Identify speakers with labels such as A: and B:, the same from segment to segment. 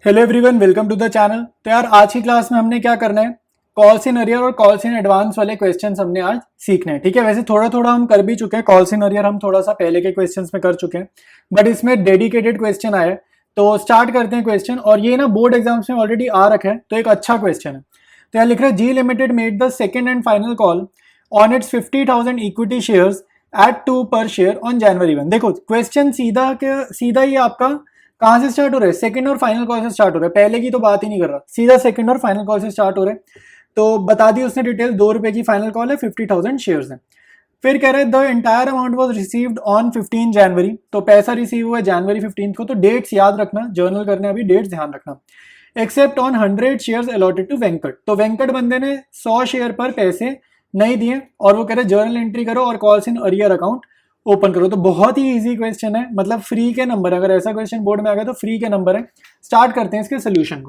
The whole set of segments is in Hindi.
A: Hello everyone, welcome to the channel. तो यार आज की क्लास में हमने क्या करना है, कॉल्स इन अरियर और कॉल्स इन एडवांस वाले क्वेश्चंस हमने आज सीखने हैं। ठीक है, वैसे थोड़ा थोड़ा हम कर भी चुके हैं, कॉल्स इन अरियर हम थोड़ा सा पहले के क्वेश्चंस में कर चुके हैं, बट इसमें डेडिकेटेड क्वेश्चन आया है। तो स्टार्ट करते हैं क्वेश्चन, और ये ना बोर्ड एग्जाम्स में ऑलरेडी आ रखा है, तो एक अच्छा क्वेश्चन है। तो यहाँ लिख रहा है, G limited made the second and final call on its 50,000 equity shares at 2 per share on January 1। देखो क्वेश्चन सीधा के सीधा ही आपका कहाँ से स्टार्ट हो रहा है, सेकंड और फाइनल कॉल से स्टार्ट हो रहा है। पहले की तो बात ही नहीं कर रहा, सीधा सेकंड और फाइनल कॉल से स्टार्ट हो रहा है। तो बता दी उसने डिटेल, 2 रुपए की फाइनल कॉल है, 50,000 शेयर्स है। फिर कह रहे हैं the entire amount was received on 15 जनवरी। तो पैसा रिसीव हुआ जनवरी 15 को। तो डेट्स याद रखना, जर्नल करने अभी डेट्स ध्यान रखना। Except on 100 shares allotted to Venkat. तो वेंकट बंदे ने 100 शेयर पर पैसे नहीं दिए, और वो कह रहे जर्नल एंट्री करो और calls in arrear account open करो। तो बहुत ही इजी क्वेश्चन है, मतलब फ्री के नंबर है। अगर ऐसा क्वेश्चन बोर्ड में आ गया तो फ्री के नंबर है। स्टार्ट करते हैं इसके सोल्यूशन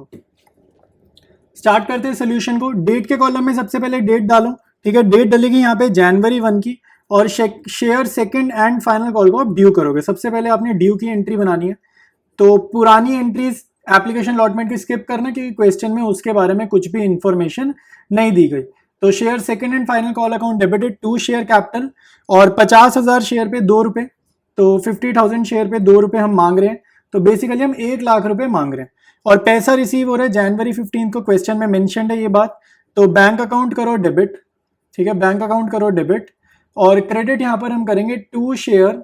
A: को। डेट के कॉलम में सबसे पहले डेट डालो। ठीक है, डेट डलेगी यहाँ पे जनवरी 1 की, और share second and final call को आप ड्यू करोगे। सबसे पहले आपने ड्यू की एंट्री बनानी है। तो पुरानी एंट्रीज एप्लीकेशन अलॉटमेंट की स्किप करना, क्योंकि क्वेश्चन में उसके बारे में कुछ भी इंफॉर्मेशन नहीं दी गई। तो share second and final call account debited to share capital, और 50,000 शेयर पे 2 रुपए। तो 50,000 शेयर पे 2 रुपए हम मांग रहे हैं। तो बेसिकली हम 1 लाख रुपए मांग रहे हैं, और पैसा रिसीव हो रहा है जनवरी 15 को। क्वेश्चन में मेंशन्ड है ये बात। तो बैंक अकाउंट करो डेबिट। ठीक है, बैंक अकाउंट करो डेबिट, और क्रेडिट यहाँ पर हम करेंगे to share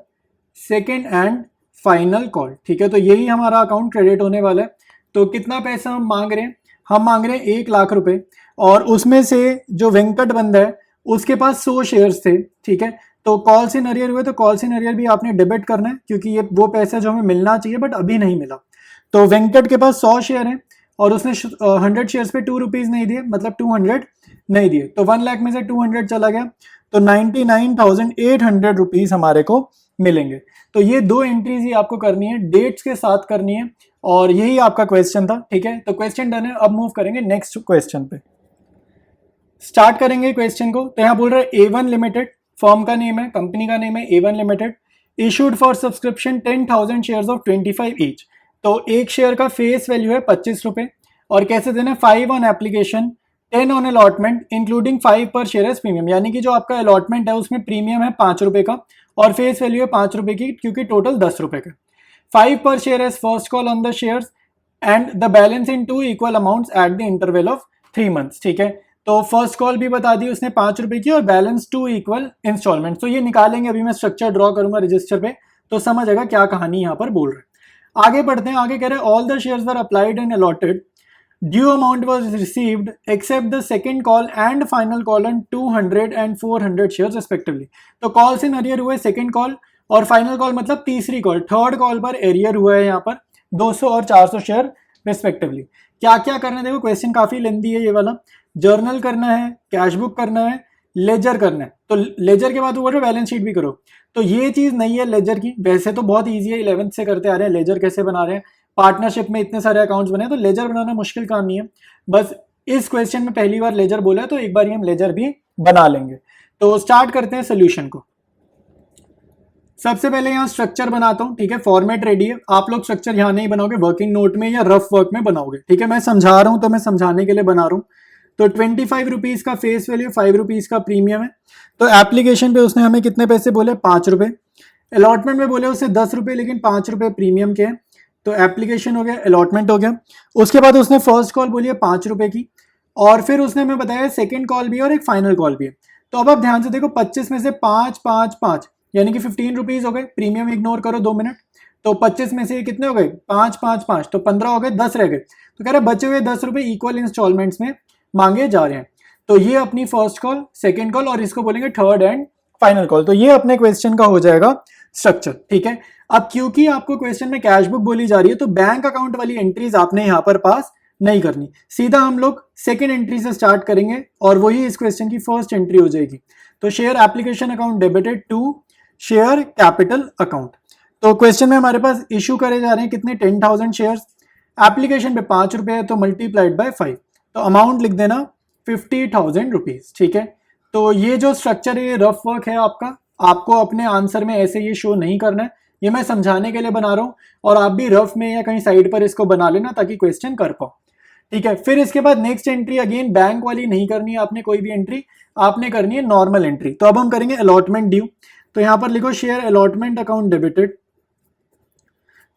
A: second and final call. ठीक है, तो यही हमारा अकाउंट क्रेडिट होने वाला है। तो कितना पैसा हम मांग रहे हैं, हम मांग रहे हैं 1 लाख रुपए, और उसमें से जो वेंकट बंदा है उसके पास 100 शेयर्स थे। ठीक है, तो कॉल्स इन अरियर हुए, तो कॉल्स इन अरियर भी आपने डेबिट करना है, क्योंकि ये वो पैसा जो हमें मिलना चाहिए बट अभी नहीं मिला। तो वेंकट के पास 100 शेयर है, और उसने 100 शेयर्स पे 2 रुपीज नहीं दिए, मतलब 200 नहीं दिए। तो 1 लाख में से 200 चला गया, तो 99,800 रुपीज हमारे को मिलेंगे। तो ये 2 एंट्रीज ही आपको करनी है, डेट्स के साथ करनी है, और यही आपका क्वेश्चन था। ठीक है, तो क्वेश्चन डन है। अब मूव करेंगे नेक्स्ट क्वेश्चन पे। स्टार्ट करेंगे क्वेश्चन को। तो यहाँ बोल रहा है A1 लिमिटेड, फर्म का नेम है, कंपनी का नेम है A1 limited, issued for subscription 10,000 shares of 25 each. तो एक शेयर का फेस वैल्यू है 25 रुपए, और कैसे देना, 5 on application, 10 on allotment, including 5 पर शेयर एज प्रीमियम। यानी कि जो आपका अलॉटमेंट है उसमें प्रीमियम है 5 रुपए का, और फेस वैल्यू है 5 रुपए की, क्योंकि टोटल 10 रुपए का। 5 पर share as first call on the shares, and the balance in 2 equal amounts at the interval of 3 months. ठीक है, तो फर्स्ट कॉल भी बता दी उसने 5 रुपए की, और बैलेंस 2 इक्वल इंस्टॉलमेंट। तो ये निकालेंगे, अभी मैं स्ट्रक्चर ड्रॉ करूंगा रजिस्टर पे, तो समझ आएगा क्या कहानी यहाँ पर बोल रहे हैं। आगे बढ़ते हैं। आगे कह रहे हैं all the shares were applied and allotted, due amount was received accept the second call and final call on 200 and 400 shares respectively. तो कॉल्स इन अरियर हुए सेकंड कॉल, और फाइनल कॉल मतलब तीसरी कॉल, थर्ड कॉल पर एरियर हुआ है यहाँ पर 200 और 400 शेयर रिस्पेक्टिवली। क्या क्या करना है, देखो क्वेश्चन काफी लेंथी है ये वाला। जर्नल करना है, कैश बुक करना है, लेजर करना है। तो लेजर के बाद वो बैलेंस शीट भी करो। तो ये चीज नहीं है लेजर की, वैसे तो बहुत ईजी है, 11th से करते आ रहे हैं। लेजर कैसे बना रहे हैं, पार्टनरशिप में इतने सारे अकाउंट्स बने, तो लेजर बनाना मुश्किल काम नहीं है। बस इस क्वेश्चन में पहली बार लेजर बोला है, तो एक बार ही हम लेजर भी बना लेंगे। तो स्टार्ट करते हैं सोल्यूशन को। सबसे पहले यहाँ स्ट्रक्चर बनाता हूँ। ठीक है, फॉर्मेट रेडी है। आप लोग स्ट्रक्चर यहाँ नहीं बनाओगे, वर्किंग नोट में या रफ वर्क में बनाओगे। ठीक है, मैं समझा रहा हूँ तो मैं समझाने के लिए बना रहा हूँ। तो 25 रुपीज का फेस वैल्यू, 5 रुपीज का प्रीमियम है। तो एप्लीकेशन पे उसने हमें कितने पैसे बोले, 5 रुपए। अलॉटमेंट में बोले उसने 10 रुपए, लेकिन 5 रुपए प्रीमियम के हैं। तो एप्लीकेशन हो गया, अलॉटमेंट हो गया। उसके बाद उसने फर्स्ट कॉल बोली है 5 रुपए की, और फिर उसने हमें बताया सेकेंड कॉल भी है और एक फाइनल कॉल भी है। तो अब आप ध्यान से देखो, 25 में से 5 5 5 यानी कि 15 रुपीज हो गए। प्रीमियम इग्नोर करो 2 मिनट। तो 25 में से ये कितने हो गए, 5 5 5, तो 15 हो गए, 10 रह गए। तो कह रहे बचे हुए 10 रुपए इक्वल इंस्टॉलमेंट्स में मांगे जा रहे हैं। तो ये अपनी फर्स्ट कॉल, सेकेंड कॉल, और इसको बोलेंगे थर्ड एंड फाइनल कॉल। तो ये अपने क्वेश्चन का हो जाएगा स्ट्रक्चर। ठीक है, अब क्योंकि आपको क्वेश्चन में कैश बुक बोली जा रही है, तो बैंक अकाउंट वाली एंट्रीज आपने यहाँ पर पास नहीं करनी। सीधा हम लोग सेकेंड एंट्री से स्टार्ट करेंगे, और वही इस क्वेश्चन की फर्स्ट एंट्री हो जाएगी। तो share application account debited to share capital account. तो क्वेश्चन में हमारे पास इशू करे जा रहे हैं कितने, 10,000 शेयर्स। एप्लीकेशन पे 5 रुपए है, तो मल्टीप्लाइड बाय 5। तो अमाउंट लिख देना 50,000 रुपीज। ठीक है, तो ये जो स्ट्रक्चर है ये रफ वर्क है आपका, आपको अपने आंसर में ऐसे ये शो नहीं करना है। ये मैं समझाने के लिए बना रहा हूँ, और आप भी रफ में या कहीं साइड पर इसको बना लेना ताकि क्वेश्चन कर पाओ। ठीक है, फिर इसके बाद नेक्स्ट एंट्री अगेन बैंक वाली नहीं करनी है आपने, कोई भी एंट्री आपने करनी है नॉर्मल एंट्री। तो अब हम करेंगे अलॉटमेंट ड्यू। तो यहाँ पर लिखो शेयर अलॉटमेंट अकाउंट डेबिटेड।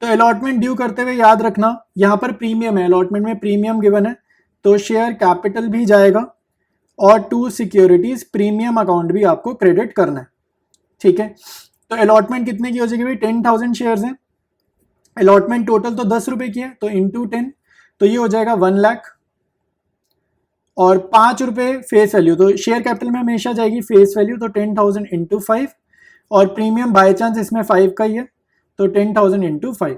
A: तो अलॉटमेंट ड्यू करते हुए याद रखना यहाँ पर प्रीमियम है, अलॉटमेंट में प्रीमियम गिवन है, तो शेयर कैपिटल भी जाएगा और टू सिक्योरिटीज प्रीमियम अकाउंट भी आपको क्रेडिट करना है। ठीक है, तो अलॉटमेंट कितने की हो जाएगी भाई, 10,000 शेयर्स हैं, अलॉटमेंट टोटल तो 10 रुपए की है, तो इंटू 10, तो ये हो जाएगा 1 लाख, और 5 रुपए फेस वैल्यू, तो शेयर कैपिटल में हमेशा जाएगी फेस वैल्यू, तो 10,000 इंटू 5, और प्रीमियम बाय चांस इसमें 5 का ही है, तो 10,000 इंटू 5,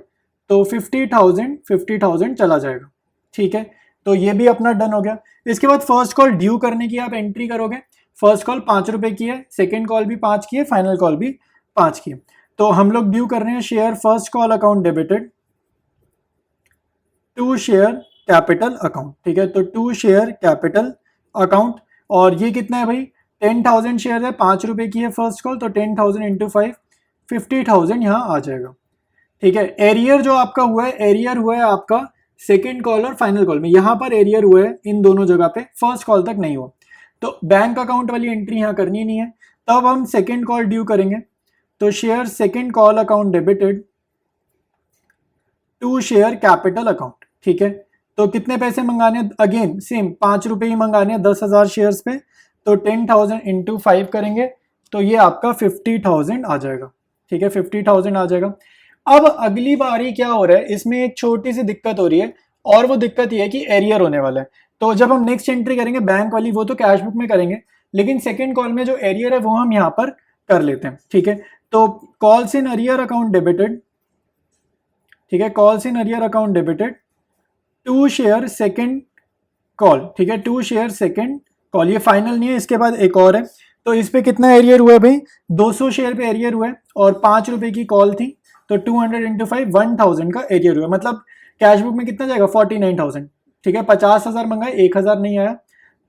A: तो 50,000 चला जाएगा। ठीक है, तो ये भी अपना डन हो गया। इसके बाद फर्स्ट कॉल ड्यू करने की आप एंट्री करोगे। फर्स्ट कॉल 5 रुपए की है, सेकेंड कॉल भी 5 की है, फाइनल कॉल भी 5 की है। तो हम लोग ड्यू कर रहे हैं share first call account debited to share capital account. ठीक है, तो टू शेयर कैपिटल अकाउंट, और ये कितना है भाई, 10,000 शेयर है, 5 रुपए की है फर्स्ट कॉल, तो 10,000 इंटू 5, 50,000 यहाँ आ जाएगा। ठीक है, एरियर जो आपका हुआ है, एरियर हुआ है आपका सेकेंड कॉल और फाइनल कॉल में, यहाँ पर एरियर हुआ है इन दोनों जगह पे, फर्स्ट कॉल तक नहीं हुआ, तो बैंक अकाउंट वाली एंट्री यहाँ करनी नहीं है। तब हम सेकेंड कॉल ड्यू करेंगे, तो share second call account debited to share capital account. ठीक है, तो कितने पैसे मंगाने, अगेन सेम 5 रुपए ही मंगाने, 10,000 शेयर्स पे, तो 10,000 इंटू 5 करेंगे, तो ये आपका 50,000 आ जाएगा। ठीक है, 50,000 आ जाएगा। अब अगली बारी क्या हो रहा है, इसमें एक छोटी सी दिक्कत हो रही है, और वो दिक्कत ये है कि एरियर होने वाला है। तो जब हम नेक्स्ट एंट्री करेंगे बैंक वाली, वो तो कैश बुक में करेंगे, लेकिन सेकेंड कॉल में जो एरियर है वो हम यहाँ पर कर लेते हैं। ठीक है, तो calls in arrear account debited, ठीक है, calls in arrear account debited to share second call. ठीक है, टू शेयर सेकेंड कॉल, ये फाइनल नहीं है, इसके बाद एक और है। तो इस पे कितना एरियर हुआ है भाई, 200 शेयर पे एरियर हुआ है, और 5 रुपए की कॉल थी, तो 200 इंटू 5, 1,000 का एरियर हुआ, मतलब कैश बुक में कितना जाएगा, 49,000। ठीक है, 50,000 मंगाए, 1,000 नहीं आया,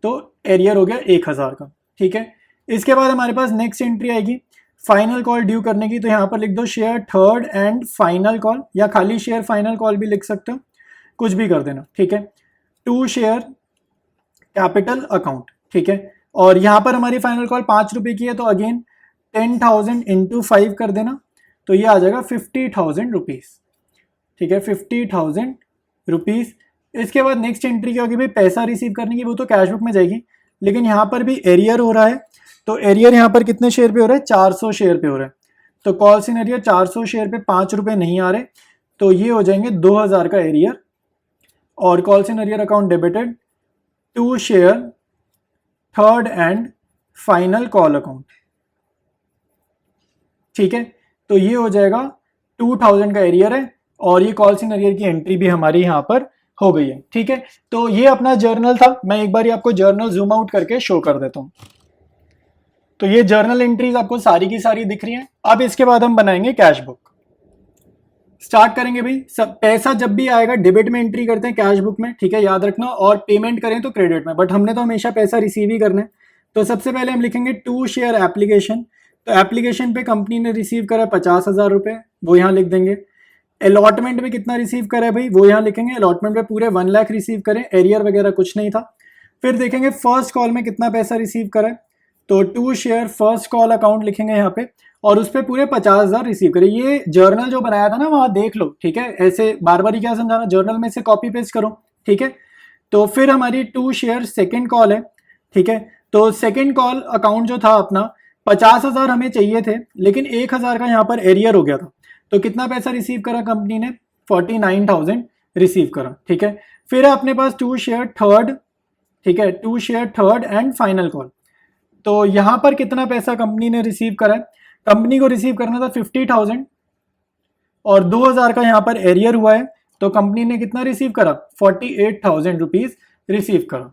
A: तो एरियर हो गया 1,000 का। ठीक है, इसके बाद हमारे पास नेक्स्ट एंट्री आएगी फाइनल कॉल ड्यू करने की। तो यहाँ पर लिख दो share third and final call, या खाली शेयर फाइनल कॉल भी लिख सकते हो, कुछ भी कर देना। ठीक है, टू शेयर कैपिटल अकाउंट। ठीक है, और यहाँ पर हमारी फाइनल कॉल 5 रुपए की है, तो अगेन 10,000 इंटू 5 कर देना, तो ये आ जाएगा 50,000 रुपीज़। ठीक है, 50,000 रुपीज़। इसके बाद नेक्स्ट एंट्री क्या होगी भाई, पैसा रिसीव करने की, वो तो कैश बुक में जाएगी, लेकिन यहाँ पर भी एरियर हो रहा है, तो एरियर यहाँ पर कितने शेयर पे हो रहा है, 400 शेयर पे हो रहा है। तो कॉल्स इन एरियर 400 शेयर पे 5 रुपए नहीं आ रहे, तो ये हो जाएंगे 2,000 का एरियर, और calls in arrear account debited to share third and final call account. ठीक है, तो ये हो जाएगा 2,000 का एरियर है, और ये कॉल्स इन एरियर की एंट्री भी हमारी यहाँ पर हो गई है। ठीक है, तो ये अपना जर्नल था, मैं एक बार आपको जर्नल जूम आउट करके शो कर देता हूँ। तो ये जर्नल एंट्रीज आपको सारी की सारी दिख रही हैं। अब इसके बाद हम बनाएंगे कैश बुक, स्टार्ट करेंगे भाई। सब पैसा जब भी आएगा डेबिट में एंट्री करते हैं कैश बुक में, ठीक है, याद रखना, और पेमेंट करें तो क्रेडिट में, बट हमने तो हमेशा पैसा रिसीव ही करना है। तो सबसे पहले हम लिखेंगे टू शेयर एप्लीकेशन। तो एप्लीकेशन पे कंपनी ने रिसीव करा 50,000 रुपये, वो यहाँ लिख देंगे। अलॉटमेंट में कितना रिसीव करा है भाई, वो यहाँ लिखेंगे। अलॉटमेंट में पूरे 1 लाख रिसीव करें, एरियर वगैरह कुछ नहीं था। फिर देखेंगे फर्स्ट कॉल में कितना पैसा रिसीव करा है, तो to share first call account लिखेंगे यहाँ पे, और उस पर पूरे 50,000 रिसीव करें। ये जर्नल जो बनाया था ना, वहाँ देख लो। ठीक है, ऐसे बार बार ही क्या समझाना, जर्नल में से कॉपी पेस्ट करो। ठीक है, तो फिर हमारी टू शेयर सेकेंड कॉल है। ठीक है, तो सेकेंड कॉल अकाउंट जो था अपना, 50,000 हमें चाहिए थे, लेकिन 1,000 का यहाँ पर एरियर हो गया था, तो कितना पैसा रिसीव करा कंपनी ने, 49,000 रिसीव करा। ठीक है, फिर अपने पास टू शेयर थर्ड, ठीक है, to share third and final call. तो यहाँ पर कितना पैसा कंपनी ने रिसीव करा है, कंपनी को रिसीव करना था 50,000, और 2,000 का यहाँ पर एरियर हुआ है, तो कंपनी ने कितना रिसीव करा, 48,000 रुपीज रिसीव करा।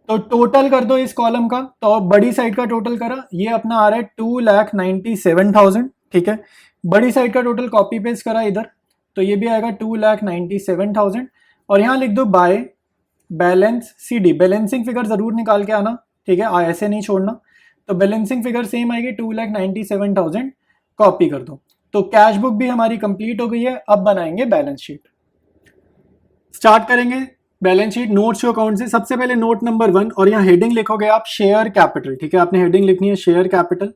A: तो टोटल कर दो इस कॉलम का, तो बड़ी साइड का टोटल करा, ये अपना आ रहा है 2,97,000। ठीक है, बड़ी साइड का टोटल कॉपी पेस्ट करा इधर, तो ये भी आएगा 2,97,000, और यहाँ लिख दो by balance CD, balancing figure जरूर निकाल के आना। ठीक है, ऐसे नहीं छोड़ना। तो बैलेंसिंग फिगर सेम आएगी, 2,97,000 कॉपी कर दो। तो कैश बुक भी हमारी कंप्लीट हो गई है। अब बनाएंगे बैलेंस शीट। स्टार्ट करेंगे balance sheet notes to account से। सबसे पहले नोट नंबर 1 और यहाँ हेडिंग लिखोगे आप शेयर कैपिटल, ठीक है, आपने हेडिंग लिखनी है शेयर कैपिटल।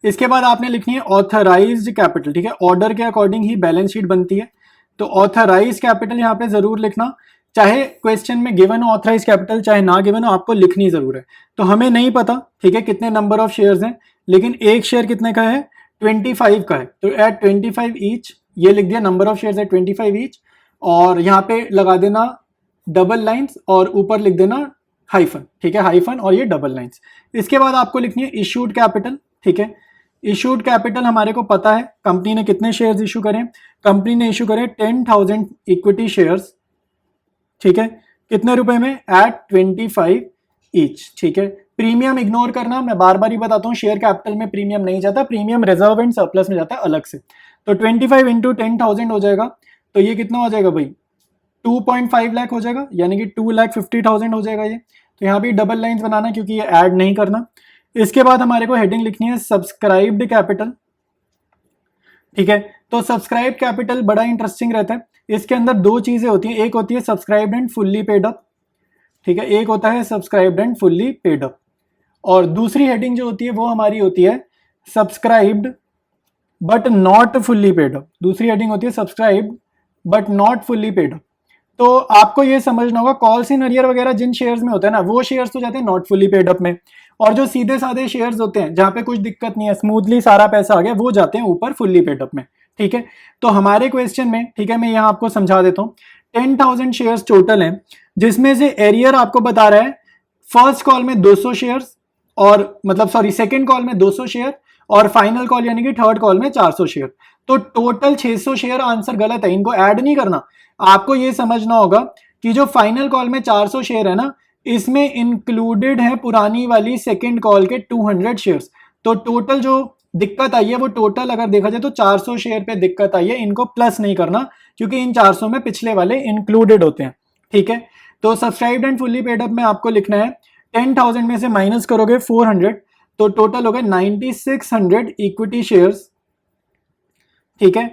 A: इसके बाद आपने लिखनी है ऑथराइज्ड कैपिटल, ठीक है, ऑर्डर के अकॉर्डिंग ही बैलेंस शीट बनती है। तो ऑथराइज्ड कैपिटल यहाँ पे जरूर लिखना, चाहे क्वेश्चन में गिवन हो ऑथराइज कैपिटल चाहे ना गिवन हो, आपको लिखनी जरूर है। तो हमें नहीं पता, ठीक है, कितने नंबर ऑफ शेयर्स हैं, लेकिन एक शेयर कितने का है, 25 का है। तो एट 25 ईच ये लिख दिया, नंबर ऑफ शेयर्स है 25 ईच, और यहाँ पे लगा देना डबल लाइंस और ऊपर लिख देना हाइफन, ठीक है, हाइफन और ये डबल लाइंस। इसके बाद आपको लिखनी है इशूड कैपिटल, ठीक है। इशूड कैपिटल हमारे को पता है कंपनी ने कितने शेयर्स इशू करें, कंपनी ने इशू करे 10,000 इक्विटी शेयर्स, ठीक है, कितने रुपए में, एट 25 ईच, ठीक है। प्रीमियम इग्नोर करना, मैं बार बार ही बताता हूँ, शेयर कैपिटल में प्रीमियम नहीं जाता, प्रीमियम रिजर्व एंड सरप्लस में जाता है अलग से। तो 25 इंटू 10,000 हो जाएगा, तो ये कितना हो जाएगा भाई, 2.5 लाख हो जाएगा, यानी कि 2,50,000 हो जाएगा ये। तो यहाँ भी डबल लाइंस बनाना क्योंकि ये ऐड नहीं करना। इसके बाद हमारे को हेडिंग लिखनी है सब्सक्राइब्ड कैपिटल, ठीक है। तो सब्सक्राइब कैपिटल बड़ा इंटरेस्टिंग रहता है, इसके अंदर दो चीजें होती हैं, एक होती है subscribed and fully paid up, ठीक है, एक होता है subscribed and fully paid up, और दूसरी हेडिंग जो होती है वो हमारी होती है subscribed but not fully paid up. दूसरी हेडिंग होती है subscribed but not fully paid up. तो आपको ये समझना होगा, कॉल्स इन अरियर वगैरह जिन शेयर्स में होता है ना, वो शेयर्स तो जाते हैं नॉट फुल्ली पेड अप में, और जो सीधे साधे शेयर्स होते हैं जहां पे कुछ दिक्कत नहीं है, स्मूथली सारा पैसा आ गया, वो जाते हैं ऊपर फुल्ली पेड अप में, ठीक है। तो हमारे क्वेश्चन में, ठीक है, मैं यहाँ आपको समझा देता हूँ, 10,000 शेयर्स टोटल हैं, जिसमें से एरियर आपको बता रहा है फर्स्ट कॉल में 200 शेयर्स, और मतलब सॉरी सेकेंड कॉल में 200 शेयर, और फाइनल कॉल यानी कि थर्ड कॉल में 400 शेयर। तो टोटल 600 शेयर, आंसर गलत है, इनको ऐड नहीं करना। आपको ये समझना होगा कि जो फाइनल कॉल में 400 शेयर है ना, इसमें इंक्लूडेड है पुरानी वाली सेकेंड कॉल के 200 शेयर्स। तो टोटल जो दिक्कत आई है वो टोटल अगर देखा जाए तो 400 शेयर पे दिक्कत आई है, इनको प्लस नहीं करना क्योंकि इन 400 में पिछले वाले इंक्लूडेड होते हैं, ठीक है। तो subscribed and fully paid up में आपको लिखना है 10,000 में से माइनस करोगे 400, तो टोटल हो गए 9600 इक्विटी शेयर्स, ठीक है,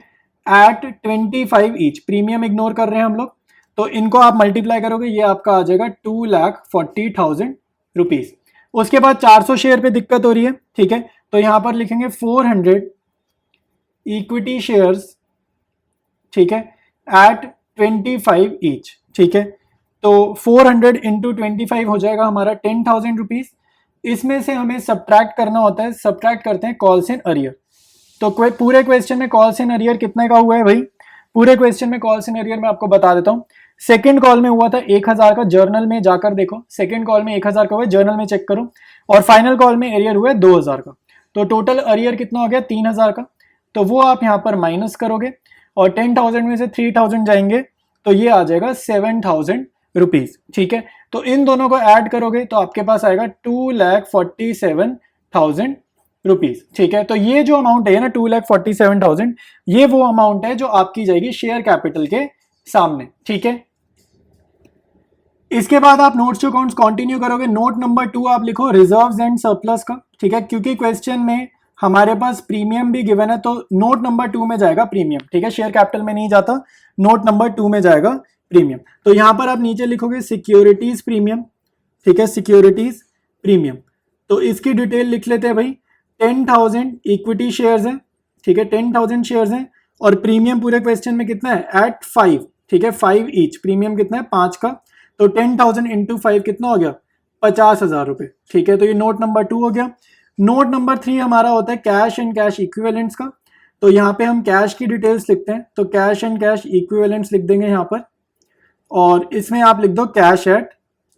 A: एट 25 ईच। प्रीमियम इग्नोर कर रहे हैं हम लोग, तो इनको आप मल्टीप्लाई करोगे, ये आपका आ जाएगा 2,40,000 रुपीज। उसके बाद 400 शेयर पे दिक्कत हो रही है, ठीक है, तो यहां पर लिखेंगे 400 इक्विटी शेयर्स, ठीक है, एट 25 ईच, ठीक है। तो 400 इंटू 25 हो जाएगा हमारा 10,000 रुपीज। इसमें से हमें सब्ट्रैक्ट करना होता है, सब्ट्रैक्ट करते हैं कॉल्स इन अरियर। तो पूरे क्वेश्चन में कॉल्स इन अरियर कितने का हुआ है भाई, पूरे क्वेश्चन में कॉल्स इन अरियर में आपको बता देता हूं। सेकंड कॉल में हुआ था 1,000 का, जर्नल में जाकर देखो, सेकंड कॉल में 1,000 का हुआ है, जर्नल में चेक करो, और फाइनल कॉल में अरियर हुआ है 2,000 का। तो टोटल अरियर कितना हो गया, 3,000 का। तो वो आप यहाँ पर माइनस करोगे, और 10,000 में से 3,000 जाएंगे, तो ये आ जाएगा 7,000 रुपीज, ठीक है। तो इन दोनों को ऐड करोगे तो आपके पास आएगा 2,47,000 रुपीज, ठीक है। तो ये जो अमाउंट है ना 2,47,000, ये वो अमाउंट है जो आपकी जाएगी शेयर कैपिटल के सामने, ठीक है। इसके बाद आप नोट्स टू अकाउंट्स कंटिन्यू करोगे। नोट नंबर 2 आप लिखो रिजर्व्स एंड सरप्लस का, ठीक है, क्योंकि क्वेश्चन में हमारे पास प्रीमियम भी गिवन है, तो नोट नंबर 2 में जाएगा प्रीमियम, ठीक है, शेयर कैपिटल में नहीं जाता, नोट नंबर 2 में जाएगा प्रीमियम। तो यहां पर आप नीचे लिखोगे सिक्योरिटीज प्रीमियम, ठीक है, सिक्योरिटीज प्रीमियम। तो इसकी डिटेल लिख लेते हैं भाई, 10,000 इक्विटी शेयर्स हैं, ठीक है, 10,000 शेयर्स हैं, और प्रीमियम पूरे क्वेश्चन में कितना है, एट 5, ठीक है, 5 ईच। प्रीमियम कितना है, 5 का, तो 10,000 इंटू 5 कितना हो गया, 50,000 रुपए, ठीक है। तो ये नोट नंबर 2 हो गया। नोट नंबर 3 हमारा होता है कैश एंड कैश इक्विवेलेंट्स का। तो यहाँ पे हम कैश की डिटेल्स लिखते हैं, तो कैश एंड कैश इक्विवेलेंट्स लिख देंगे यहाँ पर, और इसमें आप लिख दो कैश एट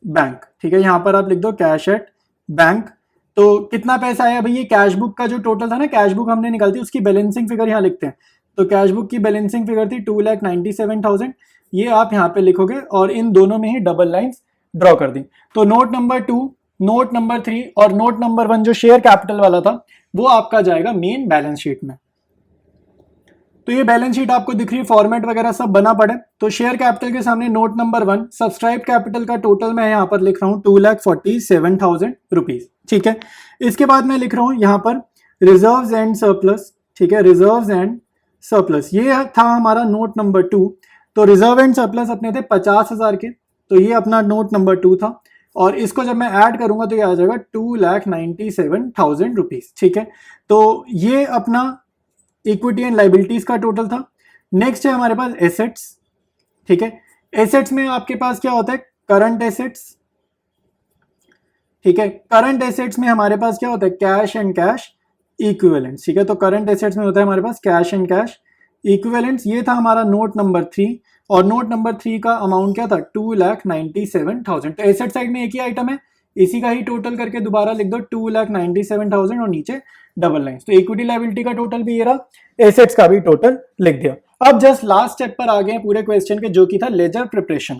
A: बैंक, ठीक है, यहाँ पर आप लिख दो कैश एट बैंक। तो कितना पैसा आया भाई, ये कैश बुक का जो टोटल था ना, कैश बुक हमने निकालती, उसकी बैलेंसिंग फिगर यहाँ लिखते हैं। तो कैश बुक की बैलेंसिंग फिगर थी 2,97,000, ये आप यहाँ पे लिखोगे, और इन दोनों में ही डबल लाइंस ड्रॉ कर दी। तो नोट नंबर 2, नोट नंबर 3 और नोट नंबर 1 जो शेयर कैपिटल वाला था, वो आपका जाएगा मेन बैलेंस शीट में। तो ये बैलेंस शीट आपको दिख रही है, फॉर्मेट वगैरह सब बना पड़े। तो शेयर कैपिटल के सामने नोट नंबर 1 सब्सक्राइब कैपिटल का टोटल मैं यहाँ पर लिख रहा हूँ 2,47,000 रुपीज, ठीक है। इसके बाद मैं लिख रहा हूँ यहाँ पर रिजर्व्स एंड सरप्लस, ठीक है, रिजर्व्स एंड सरप्लस, ये था हमारा नोट नंबर 2। तो रिजर्व एंड सरप्लस अपने थे 50,000 के, तो ये अपना नोट नंबर 2 था। और इसको जब मैं ऐड करूंगा तो ये आ जाएगा 2,97,000 रुपीज। ठीक है, तो ये अपना इक्विटी एंड लाइबिलिटीज का टोटल था। नेक्स्ट है हमारे पास एसेट्स। ठीक है, एसेट्स में आपके पास क्या होता है, करंट एसेट्स। ठीक है, करंट एसेट्स में हमारे पास क्या होता है, कैश एंड कैश इक्विवेलेंट्स। ठीक है, तो करंट एसेट्स में होता है हमारे पास कैश एंड कैश इक्विवेलेंट्स। ये था हमारा नोट नंबर 3, और नोट नंबर 3 का अमाउंट क्या था, 2,97,000। तो एसेट साइड में एक ही आइटम है, इसी का ही टोटल करके दोबारा लिख दो 2,97,000 और नीचे डबल लाइंस। तो इक्विटी लायबिलिटी का टोटल भी ये रहा, एसेट्स का भी टोटल लिख दिया। अब जस्ट लास्ट स्टेप पर आ गए पूरे क्वेश्चन के, जो कि था लेजर प्रिपरेशन।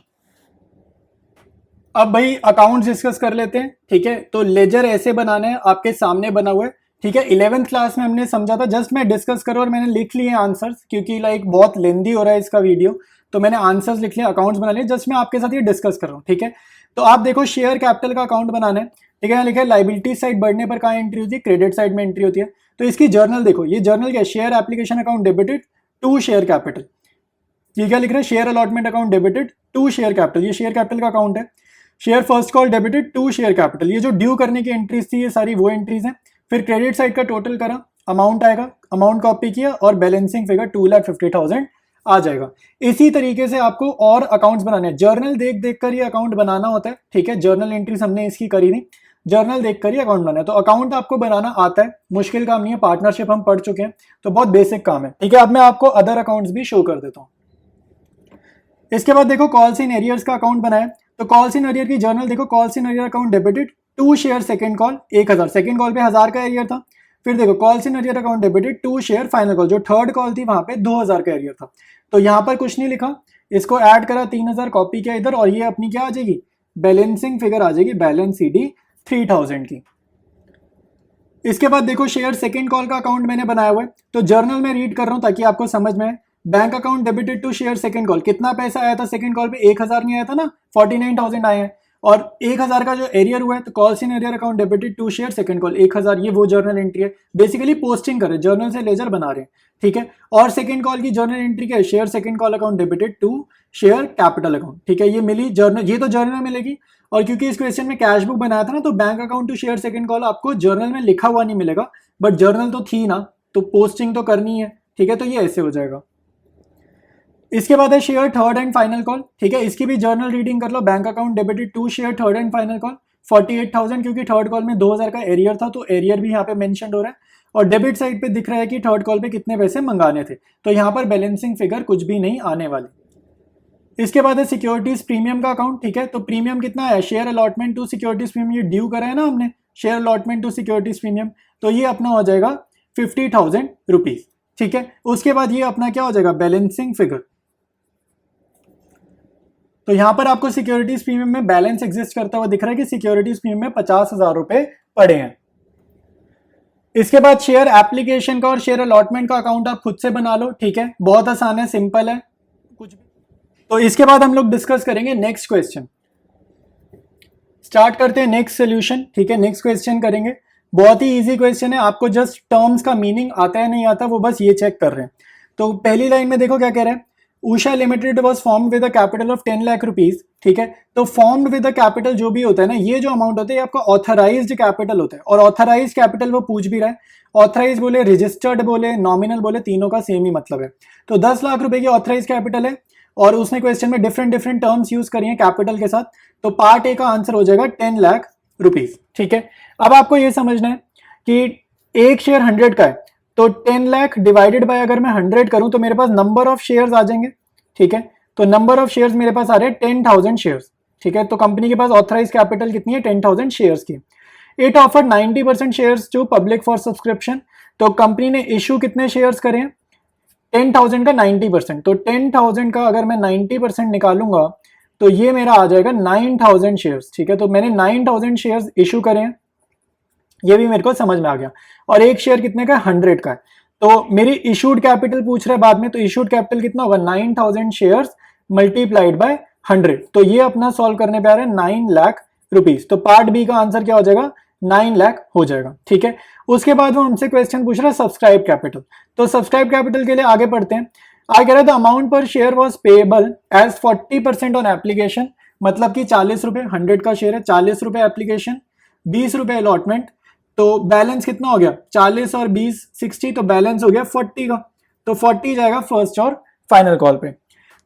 A: अब भाई अकाउंट्स डिस्कस कर लेते हैं। ठीक है, तो लेजर ऐसे बनाने हैं, आपके सामने बना हुआ है। ठीक है, 11th क्लास में हमने समझा था, जस्ट मैं डिस्कस करूँ और मैंने लिख लिए आंसर्स, क्योंकि लाइक बहुत लेंदी हो रहा है इसका वीडियो, तो मैंने आंसर्स लिख लिए, अकाउंट्स बना लिए, जस्ट मैं आपके साथ ये डिस्कस कर रहा हूँ। ठीक है, तो आप देखो शेयर कैपिटल का अकाउंट बनाना है। ठीक है, यहाँ लिखा है लाइबिलिटी साइड बढ़ने पर कहाँ एंट्री होती है, क्रेडिट साइड में एंट्री होती है। तो इसकी जर्नल देखो, ये जर्नल क्या है, share application account debited to share capital. ये क्या लिख रहा है, share allotment account debited to share capital, ये शेयर कैपिटल का अकाउंट है। Share first call debited to share capital, ये जो ड्यू करने की एंट्रीज थी ये सारी वो एंट्रीज हैं। फिर क्रेडिट साइड का टोटल करा, अमाउंट आएगा, अमाउंट कॉपी किया और बैलेंसिंग फिगर 2,50,000 आ जाएगा। इसी तरीके से आपको और अकाउंट्स बनाने हैं, जर्नल देख देख कर ये अकाउंट बनाना होता है। ठीक है, जर्नल एंट्रीज हमने इसकी करी थी, जर्नल देख कर ही अकाउंट बनाना है। तो अकाउंट आपको बनाना आता है, मुश्किल काम नहीं है, पार्टनरशिप हम पढ़ चुके हैं, तो बहुत बेसिक काम है। ठीक है, अब मैं आपको अदर अकाउंट्स भी शो कर देता हूँ। इसके बाद देखो कॉल्स इन एरियर्स का अकाउंट बनाया, तो कॉल्स इन एरियर की जर्नल देखो, calls in arrear account debited to share second call 1,000, second call पे 1,000 का एरियर था। फिर देखो calls in arrear account debited to share final call, जो थर्ड कॉल थी वहां पे 2,000 का एरियर था। तो यहाँ पर कुछ नहीं लिखा, इसको ऐड करा, 3,000 कॉपी किया इधर, और ये अपनी क्या आ जाएगी, बैलेंसिंग फिगर आ जाएगी, बैलेंस सीडी 3,000 की। इसके बाद देखो शेयर सेकंड कॉल का अकाउंट मैंने बनाया हुआ है, तो जर्नल में रीड कर रहा हूँ ताकि आपको समझ में आए। Bank account debited to share second call, कितना पैसा आया था सेकंड कॉल पे, 1,000 नहीं आया था ना, 49,000 आए हैं, और 1,000 का जो एरियर हुआ है, तो calls in arrear account debited to share second call 1,000, ये वो जर्नल एंट्री है। बेसिकली पोस्टिंग कर रहे हैं, जर्नल से लेजर बना रहे हैं। ठीक है, और सेकंड कॉल की जर्नल एंट्री क्या है, share second call account debited to share capital account. ठीक है, ये मिली जर्नल, ये तो जर्नल में मिलेगी। और क्योंकि इस क्वेश्चन में कैश बुक बनाया था ना, तो bank account to share second call आपको जर्नल में लिखा हुआ नहीं मिलेगा, बट जर्नल तो थी ना, तो पोस्टिंग तो करनी है। ठीक है, तो ये ऐसे हो जाएगा। इसके बाद है share third and final call. ठीक है, इसकी भी जर्नल रीडिंग कर लो, bank account debited to share third and final call 48,000, क्योंकि थर्ड कॉल में 2,000 का एरियर था, तो एरियर भी यहाँ पे मेंशन हो रहा है। और डेबिट साइड पे दिख रहा है कि थर्ड कॉल पे कितने पैसे मंगाने थे, तो यहाँ पर बैलेंसिंग फिगर कुछ भी नहीं आने वाली। इसके बाद है सिक्योरिटीज प्रीमियम का अकाउंट। ठीक है, तो प्रीमियम कितना है, share allotment to securities premium, ये ड्यू करा है ना हमने, share allotment to securities premium, तो ये अपना हो जाएगा 50,000 रुपीज। ठीक है, उसके बाद ये अपना क्या हो जाएगा, बैलेंसिंग फिगर। तो यहां पर आपको सिक्योरिटीज प्रीमियम में बैलेंस एग्जिस्ट करता हुआ दिख रहा है कि सिक्योरिटीज प्रीमियम में 50,000 रुपए पड़े हैं। इसके बाद शेयर एप्लीकेशन का और शेयर अलॉटमेंट का अकाउंट आप खुद से बना लो। ठीक है, बहुत आसान है, सिंपल है कुछ भी। तो इसके बाद हम लोग डिस्कस करेंगे नेक्स्ट क्वेश्चन। स्टार्ट करते हैं नेक्स्ट सोल्यूशन। ठीक है, नेक्स्ट क्वेश्चन करेंगे, बहुत ही इजी क्वेश्चन है, आपको जस्ट टर्म्स का मीनिंग आता है नहीं आता वो बस ये चेक कर रहे हैं। तो पहली लाइन में देखो क्या कह रहे हैं, Usha limited was formed with a capital of 10 lakh rupees. ठीक है, तो फॉर्म्ड विद अ कैपिटल जो भी होता है ना, ये जो अमाउंट होता है ये आपका ऑथराइज्ड कैपिटल होता है, और ऑथराइज्ड कैपिटल वो पूछ भी रहा है, ऑथराइज बोले, रजिस्टर्ड बोले, नॉमिनल बोले, तीनों का सेम ही मतलब है। तो 10 लाख रुपए की ऑथराइज कैपिटल है, और उसने क्वेश्चन में डिफरेंट डिफरेंट टर्म्स यूज करी हैं कैपिटल के साथ, तो पार्ट ए का आंसर हो जाएगा 10 लाख रुपीज। ठीक है, अब आपको ये समझना है कि एक शेयर 100 का है, तो 10 लाख डिवाइडेड बाय अगर मैं 100 करूं तो मेरे पास नंबर ऑफ शेयर्स आ जाएंगे। ठीक है, तो नंबर ऑफ शेयर्स मेरे पास आ रहे हैं 10,000 शेयर्स। ठीक है, तो कंपनी के पास ऑथराइज कैपिटल कितनी है, 10,000 शेयर्स की। It offered 90% shares to public for subscription, तो कंपनी ने इशू कितने शेयर्स करे हैं, 10,000 का 90%, तो 10,000 का अगर मैं 90% निकालूंगा तो ये मेरा आ जाएगा 9,000 शेयर्स। ठीक है, तो मैंने 9,000 शेयर्स इशू करे हैं, ये भी मेरे को समझ में आ गया। और एक शेयर कितने का, 100 का है, तो मेरी इशूड कैपिटल पूछ रहा है बाद में, तो इशूड कैपिटल कितना होगा, 9,000 शेयर्स मल्टीप्लाइड बाय 100, तो ये अपना सॉल्व करने पे आ रहा है 9 लाख रुपीज। तो पार्ट बी का आंसर क्या हो जाएगा, 9 लाख हो जाएगा, ठीक है। उसके बाद वो हमसे क्वेश्चन पूछ रहा है सब्सक्राइब कैपिटल। तो सब्सक्राइब कैपिटल के लिए आगे पढ़ते हैं। आगे कह रहा है the amount per share was payable as 40% on application, मतलब कि 40 रुपए, 100 का शेयर है, 40 रुपए एप्लीकेशन, 20 रुपए अलॉटमेंट। तो बैलेंस कितना हो गया, 40 और 20 60, तो बैलेंस हो गया 40 का। तो 40 जाएगा फर्स्ट और फाइनल कॉल पे।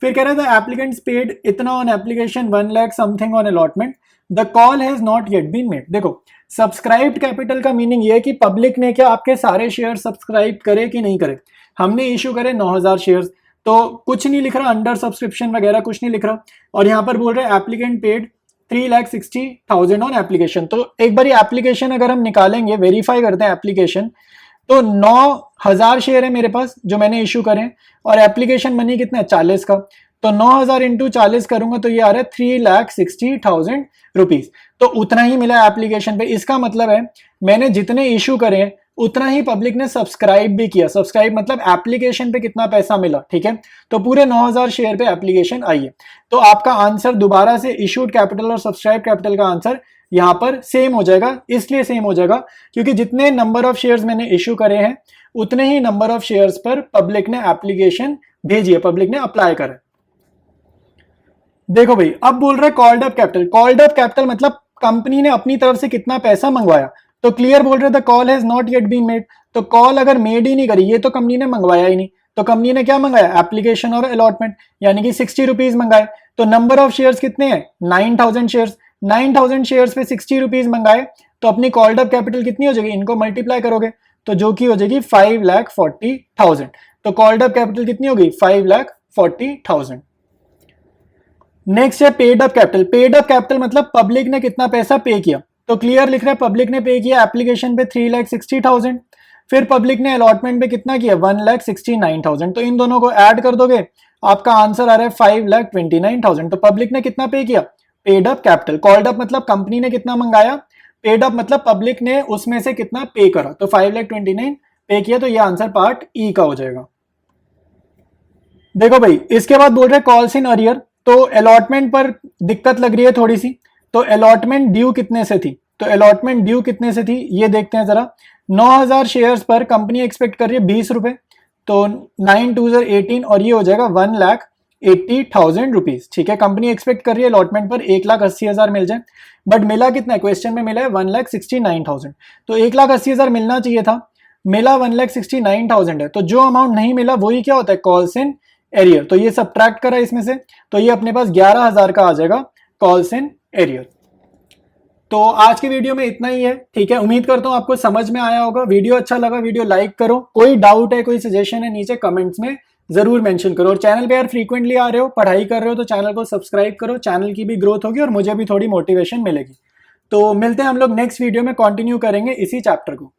A: फिर कह रहा था एप्लीकेंट्स पेड इतना on application, 1 lakh something on allotment, the call has not yet been made. देखो सब्सक्राइब्ड कैपिटल का मीनिंग ये है कि पब्लिक ने क्या आपके सारे शेयर सब्सक्राइब करे कि नहीं करे। हमने इशू करे 9000 शेयर्स, तो कुछ नहीं लिख रहा, अंडर सब्सक्रिप्शन वगैरह कुछ नहीं लिख रहा। और यहाँ पर बोल रहे एप्लीकेंट पेड 3,60,000 ऑन एप्लीकेशन। तो एक बार एप्लीकेशन अगर हम निकालेंगे, वेरीफाई करते हैं एप्लीकेशन, तो 9000 शेयर है मेरे पास जो मैंने इशू करे, और एप्लीकेशन मनी कितना है 40 का। तो 9000 इंटू 40 करूंगा तो ये आ रहा है 3,60,000 रुपीज। तो उतना ही मिला एप्लीकेशन पे। इसका मतलब है मैंने जितने इशू करे उतना ही पब्लिक ने सब्सक्राइब भी किया। सब्सक्राइब मतलब एप्लीकेशन पे कितना पैसा मिला, ठीक है। तो पूरे 9000 शेयर पे एप्लीकेशन आई है। तो आपका आंसर दोबारा से इशूड कैपिटल और सब्सक्राइब कैपिटल का आंसर यहां पर सेम हो जाएगा। इसलिए सेम हो जाएगा क्योंकि जितने नंबर ऑफ शेयर्स मैंने इशू करे हैं उतने ही नंबर ऑफ शेयर्स पर पब्लिक ने एप्लीकेशन भेजी है, पब्लिक ने अप्लाई करा। देखो भाई अब बोल रहा है called up capital. Called up capital मतलब कंपनी ने अपनी तरफ से कितना पैसा मंगवाया। तो क्लियर बोल रहे थे call has not yet been made. तो कॉल अगर मेड ही नहीं करी, ये तो कंपनी ने मंगवाया ही नहीं, तो कंपनी ने क्या मंगाया, एप्लीकेशन और अलॉटमेंट, यानी कि 60 रुपीज मंगाए। तो नंबर ऑफ शेयर्स कितने हैं 9000 शेयर्स। 9000 शेयर्स पे 60 रुपीज मंगाए, तो अपनी कॉल्ड अप कैपिटल कितनी हो जाएगी, इनको मल्टीप्लाई करोगे तो जो की हो जाएगी 5,40,000। तो कॉल्ड अप कैपिटल कितनी होगी 5,40,000। नेक्स्ट है paid up capital. Paid up capital मतलब पब्लिक ने कितना पैसा पे किया। तो क्लियर लिख रहा है पब्लिक ने पे किया एप्लीकेशन पे 3,60,000, फिर पब्लिक ने अलॉटमेंट पे कितना किया 1,69,000। तो इन दोनों को ऐड कर दोगे आपका आंसर आ रहा है 5,29,000। तो पब्लिक ने कितना पे किया, paid up capital. Called up मतलब कंपनी ने कितना मंगाया, पेड अप मतलब पब्लिक ने उसमें से कितना पे करा। तो 5,29,000 पे किया, तो ये आंसर पार्ट ई का हो जाएगा। देखो भाई इसके बाद बोल रहे कॉल्स इन अरियर। तो अलॉटमेंट पर दिक्कत लग रही है थोड़ी सी। तो अलॉटमेंट ड्यू कितने से थी, तो अलॉटमेंट ड्यू कितने से थी ये देखते हैं जरा। 9000 शेयर्स पर कंपनी एक्सपेक्ट कर रही है 20 रुपए, तो 9/2/18 और ये हो जाएगा 1,80,000 रुपीज, ठीक है। कंपनी एक्सपेक्ट कर रही है अलॉटमेंट पर 1,80,000 मिल जाए, बट मिला कितना है, क्वेश्चन में मिला है 1,69,000। तो 1,80,000 मिलना चाहिए था, मिला 1,69,000 है। तो जो अमाउंट नहीं मिला वही क्या होता है, कॉल्स इन एरियर। तो ये सब्ट्रैक्ट करा इसमें से, तो ये अपने पास 11,000 का आ जाएगा कॉल्स इन एरियर। तो आज की वीडियो में इतना ही है, ठीक है। उम्मीद करता हूं आपको समझ में आया होगा। वीडियो अच्छा लगा वीडियो लाइक करो, कोई डाउट है कोई सजेशन है नीचे कमेंट्स में जरूर मेंशन करो। और चैनल पे यार फ्रीक्वेंटली आ रहे हो, पढ़ाई कर रहे हो, तो चैनल को सब्सक्राइब करो, चैनल की भी ग्रोथ होगी और मुझे भी थोड़ी मोटिवेशन मिलेगी। तो मिलते हैं हम लोग नेक्स्ट वीडियो में, कंटिन्यू करेंगे इसी चैप्टर को।